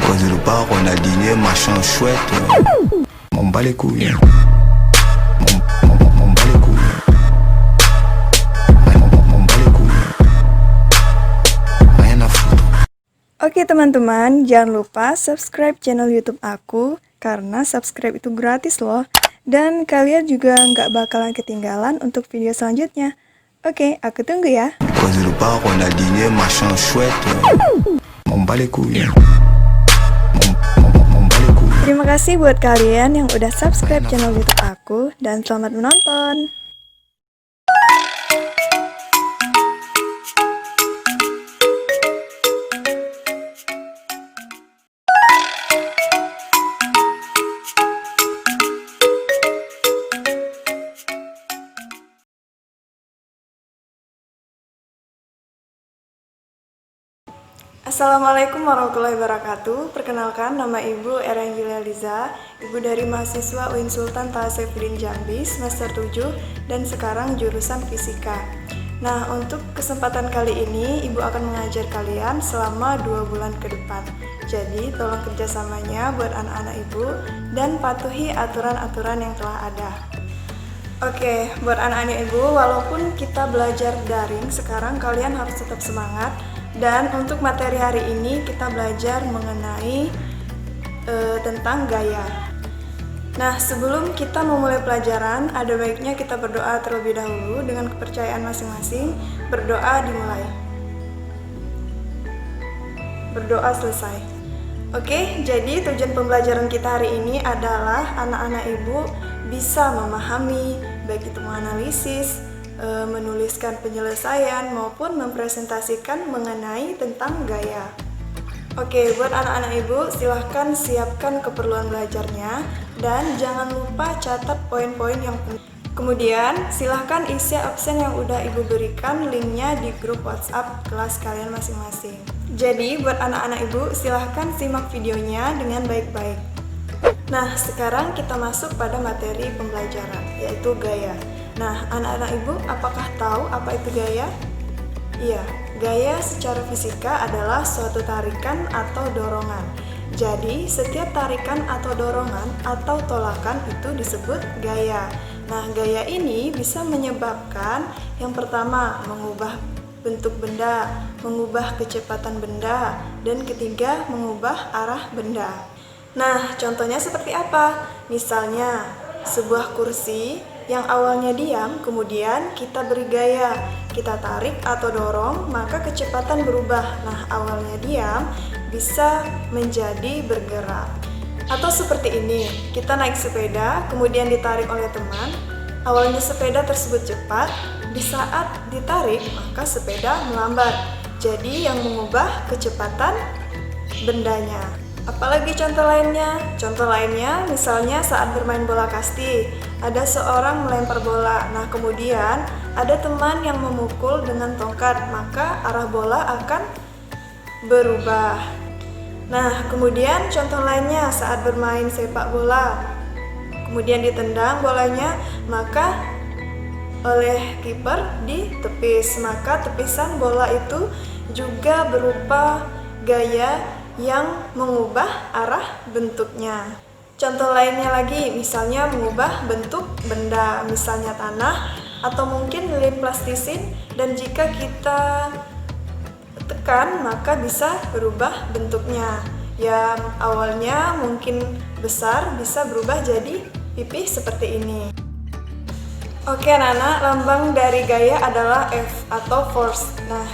Cause le bar, on a dîné, machin chouette. M'en bats les couilles. M'en bats les couilles. M'en bats les couilles. Rien à foutre. Oke teman-teman, jangan lupa subscribe channel YouTube aku karena subscribe itu gratis loh. Dan kalian juga nggak bakalan ketinggalan untuk video selanjutnya. Oke, aku tunggu ya. Cause le bar, on a dîné, machin chouette. M'en bats les couilles. M'en bats les couilles. Terima kasih buat kalian yang udah subscribe channel YouTube aku dan selamat menonton. Assalamualaikum warahmatullahi wabarakatuh. Perkenalkan, nama Ibu Era Julia Liza, Ibu dari mahasiswa UIN Sultan Taha Saifuddin Jambi, semester 7, dan sekarang jurusan Fisika. Nah, untuk kesempatan kali ini, Ibu akan mengajar kalian selama 2 bulan ke depan. Jadi, tolong kerjasamanya buat anak-anak Ibu, dan patuhi aturan-aturan yang telah ada. Oke, buat anak-anak Ibu, walaupun kita belajar daring, sekarang kalian harus tetap semangat. Dan untuk materi hari ini kita belajar mengenai tentang gaya. Nah, sebelum kita memulai pelajaran, ada baiknya kita berdoa terlebih dahulu dengan kepercayaan masing-masing. Berdoa dimulai. Berdoa selesai. Oke, jadi tujuan pembelajaran kita hari ini adalah anak-anak Ibu bisa memahami, baik itu menganalisis, menuliskan penyelesaian maupun mempresentasikan mengenai tentang gaya. Oke, buat anak-anak Ibu silahkan siapkan keperluan belajarnya dan jangan lupa catat poin-poin yang penting. Kemudian silahkan isi absen yang udah Ibu berikan linknya di grup WhatsApp kelas kalian masing-masing. Jadi buat anak-anak Ibu silahkan simak videonya dengan baik-baik. Nah, sekarang kita masuk pada materi pembelajaran, yaitu gaya. Nah, anak-anak Ibu, apakah tahu apa itu gaya? Iya, gaya secara fisika adalah suatu tarikan atau dorongan. Jadi, setiap tarikan atau dorongan atau tolakan itu disebut gaya. Nah, gaya ini bisa menyebabkan yang pertama, mengubah bentuk benda, mengubah kecepatan benda, dan ketiga, mengubah arah benda. Nah, contohnya seperti apa? Misalnya, sebuah kursi yang awalnya diam, kemudian kita beri gaya, kita tarik atau dorong, maka kecepatan berubah. Nah, awalnya diam bisa menjadi bergerak. Atau seperti ini, kita naik sepeda, kemudian ditarik oleh teman. Awalnya sepeda tersebut cepat, di saat ditarik, maka sepeda melambat. Jadi yang mengubah kecepatan bendanya. Apalagi contoh lainnya? Contoh lainnya misalnya saat bermain bola kasti, ada seorang melempar bola. Nah, kemudian ada teman yang memukul dengan tongkat, maka arah bola akan berubah. Nah, kemudian contoh lainnya saat bermain sepak bola, kemudian ditendang bolanya, maka oleh kiper ditepis, maka tepisan bola itu juga berupa gaya yang mengubah arah bentuknya. Contoh lainnya lagi, misalnya mengubah bentuk benda, misalnya tanah atau mungkin lilin plastisin, dan jika kita tekan maka bisa berubah bentuknya. Yang awalnya mungkin besar bisa berubah jadi pipih seperti ini. Oke anak-anak, lambang dari gaya adalah F atau force. Nah,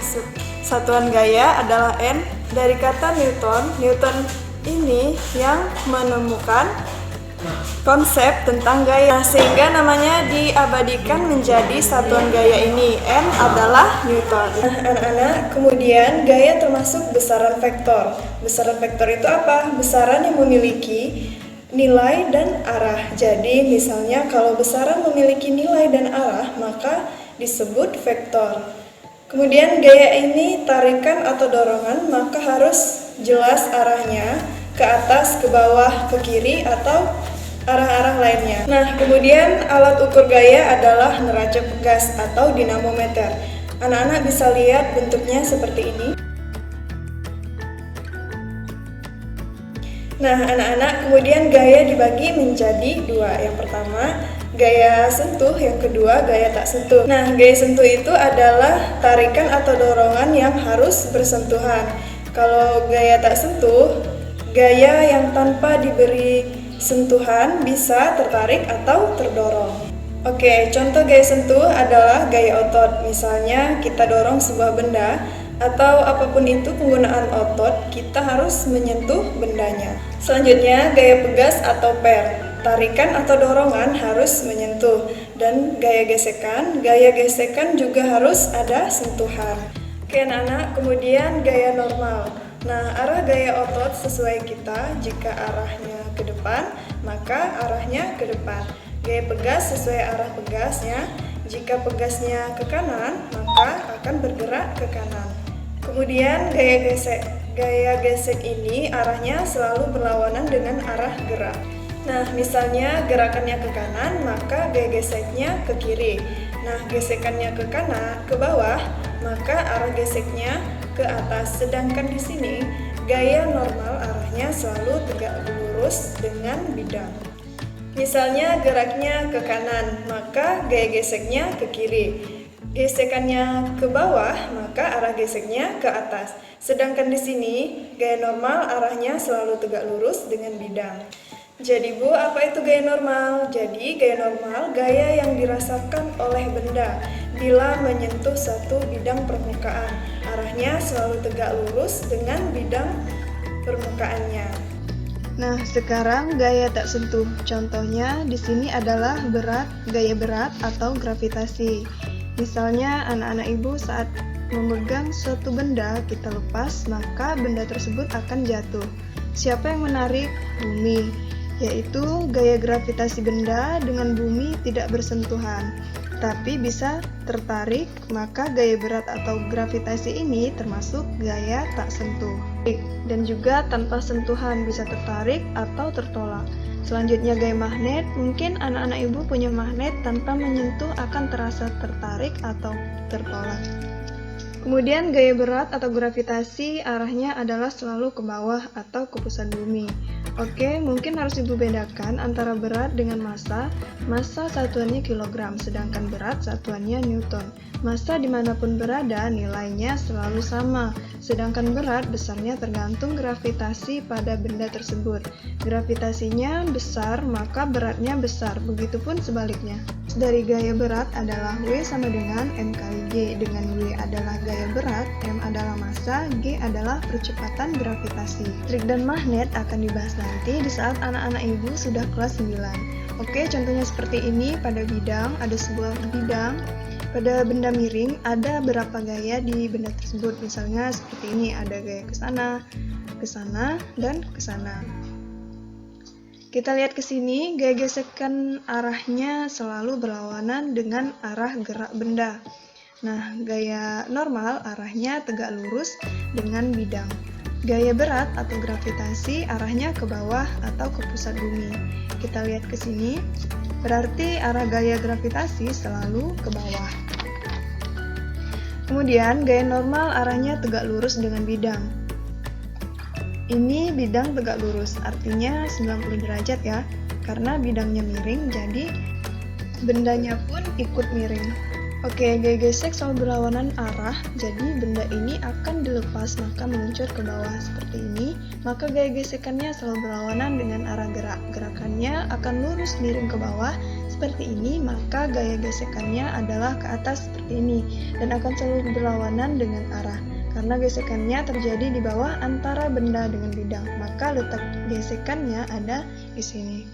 satuan gaya adalah N dari kata Newton. Newton ini yang menemukan konsep tentang gaya, sehingga namanya diabadikan menjadi satuan gaya ini. N adalah Newton. Anak-anak, kemudian gaya termasuk besaran vektor. Besaran vektor itu apa? Besaran yang memiliki nilai dan arah. Jadi misalnya kalau besaran memiliki nilai dan arah, maka disebut vektor. Kemudian gaya ini tarikan atau dorongan, maka harus jelas arahnya, ke atas, ke bawah, ke kiri, atau arah-arah lainnya. Nah, kemudian alat ukur gaya adalah neraca pegas atau dinamometer. Anak-anak bisa lihat bentuknya seperti ini. Nah, anak-anak, kemudian gaya dibagi menjadi dua. Yang pertama, gaya sentuh, yang kedua, gaya tak sentuh. Nah, gaya sentuh itu adalah tarikan atau dorongan yang harus bersentuhan. Kalau gaya tak sentuh, gaya yang tanpa diberi sentuhan bisa tertarik atau terdorong. Oke, contoh gaya sentuh adalah gaya otot. Misalnya, kita dorong sebuah benda atau apapun itu penggunaan otot, kita harus menyentuh bendanya. Selanjutnya, gaya pegas atau per. Tarikan atau dorongan harus menyentuh. Dan gaya gesekan juga harus ada sentuhan. Oke anak-anak, kemudian gaya normal. Nah, arah gaya otot sesuai kita. Jika arahnya ke depan, maka arahnya ke depan. Gaya pegas sesuai arah pegasnya. Jika pegasnya ke kanan, maka akan bergerak ke kanan. Kemudian gaya gesek. Gaya gesek ini arahnya selalu berlawanan dengan arah gerak. Nah, misalnya gerakannya ke kanan, maka gaya geseknya ke kiri. Nah, gesekannya ke kanan, ke bawah, maka arah geseknya ke atas. Sedangkan di sini gaya normal arahnya selalu tegak lurus dengan bidang. Misalnya geraknya ke kanan, maka gaya geseknya ke kiri. Gesekannya ke bawah, maka arah geseknya ke atas. Sedangkan di sini, gaya normal arahnya selalu tegak lurus dengan bidang. Jadi Bu, apa itu gaya normal? Jadi gaya normal gaya yang dirasakan oleh benda bila menyentuh satu bidang permukaan. Arahnya selalu tegak lurus dengan bidang permukaannya. Nah, sekarang gaya tak sentuh. Contohnya di sini adalah gaya berat atau gravitasi. Misalnya anak-anak ibu saat memegang suatu benda kita lepas, maka benda tersebut akan jatuh. Siapa yang menarik? Bumi. Yaitu gaya gravitasi benda dengan bumi tidak bersentuhan, tapi bisa tertarik, maka gaya berat atau gravitasi ini termasuk gaya tak sentuh. Dan juga tanpa sentuhan bisa tertarik atau tertolak. Selanjutnya gaya magnet, mungkin anak-anak ibu punya magnet tanpa menyentuh akan terasa tertarik atau tertolak. Kemudian gaya berat atau gravitasi arahnya adalah selalu ke bawah atau ke pusat bumi. Oke, mungkin harus ibu bedakan antara berat dengan massa. Massa satuannya kilogram, sedangkan berat satuannya newton. Massa dimanapun berada nilainya selalu sama, sedangkan berat besarnya tergantung gravitasi pada benda tersebut. Gravitasinya besar, maka beratnya besar, begitupun sebaliknya. Dari gaya berat adalah W sama dengan M kali G, dengan W adalah gaya berat, M adalah massa, G adalah percepatan gravitasi. Trik dan magnet akan dibahas nanti di saat anak-anak ibu sudah kelas 9. Oke, contohnya seperti ini. Pada bidang, ada sebuah bidang. Pada benda miring, ada berapa gaya di benda tersebut. Misalnya seperti ini, ada gaya ke sana, dan ke sana. Kita lihat ke sini, gaya gesekan arahnya selalu berlawanan dengan arah gerak benda. Nah, gaya normal arahnya tegak lurus dengan bidang. Gaya berat atau gravitasi arahnya ke bawah atau ke pusat bumi. Kita lihat ke sini, berarti arah gaya gravitasi selalu ke bawah. Kemudian gaya normal arahnya tegak lurus dengan bidang. Ini bidang tegak lurus, artinya 90 derajat ya, karena bidangnya miring, jadi bendanya pun ikut miring. Oke, gaya gesek selalu berlawanan arah, jadi benda ini akan dilepas maka meluncur ke bawah seperti ini, maka gaya gesekannya selalu berlawanan dengan arah gerak. Gerakannya akan lurus miring ke bawah seperti ini, maka gaya gesekannya adalah ke atas seperti ini, dan akan selalu berlawanan dengan arah. Karena gesekannya terjadi di bawah antara benda dengan bidang, maka letak gesekannya ada di sini.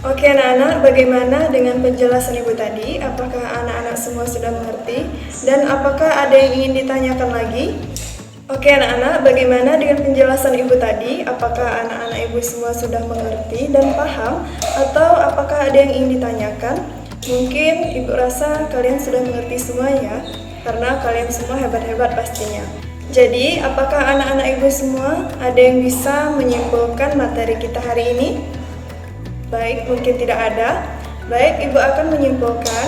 Oke anak-anak, bagaimana dengan penjelasan ibu tadi? Apakah anak-anak semua sudah mengerti? Dan apakah ada yang ingin ditanyakan lagi? Oke anak-anak, bagaimana dengan penjelasan ibu tadi? Apakah anak-anak ibu semua sudah mengerti dan paham? Atau apakah ada yang ingin ditanyakan? Mungkin ibu rasa kalian sudah mengerti semuanya, karena kalian semua hebat-hebat pastinya. Jadi, apakah anak-anak ibu semua ada yang bisa menyimpulkan materi kita hari ini? Baik, mungkin tidak ada. Baik, ibu akan menyimpulkan.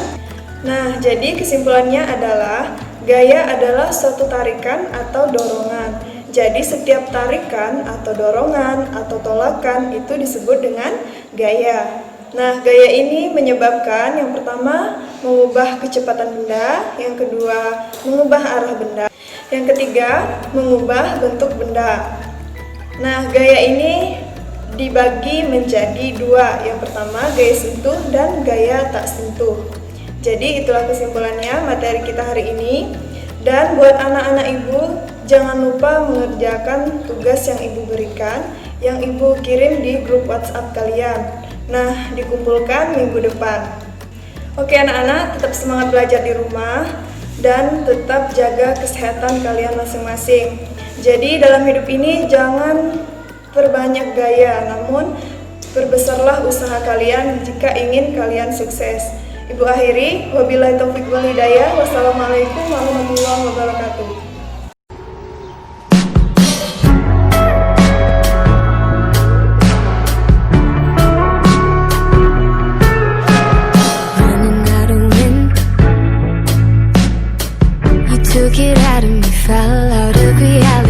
Nah, jadi kesimpulannya adalah Gaya adalah suatu tarikan atau dorongan. Jadi setiap tarikan atau dorongan atau tolakan itu disebut dengan gaya. Nah, gaya ini menyebabkan yang pertama mengubah kecepatan benda, yang kedua mengubah arah benda, yang ketiga mengubah bentuk benda. Nah, gaya ini dibagi menjadi dua. Yang pertama gaya sentuh dan gaya tak sentuh. Jadi itulah kesimpulannya materi kita hari ini. Dan buat anak-anak ibu, jangan lupa mengerjakan tugas yang ibu berikan, yang ibu kirim di grup WhatsApp kalian. Nah, dikumpulkan minggu depan. Oke anak-anak, tetap semangat belajar di rumah dan tetap jaga kesehatan kalian masing-masing. Jadi dalam hidup ini jangan perbanyak gaya, namun perbesarlah usaha kalian jika ingin kalian sukses. Ibu akhiri, wabillahi taufiq wal hidayah. Wassalamualaikum warahmatullahi wabarakatuh. Took it out of me, fell out of reality.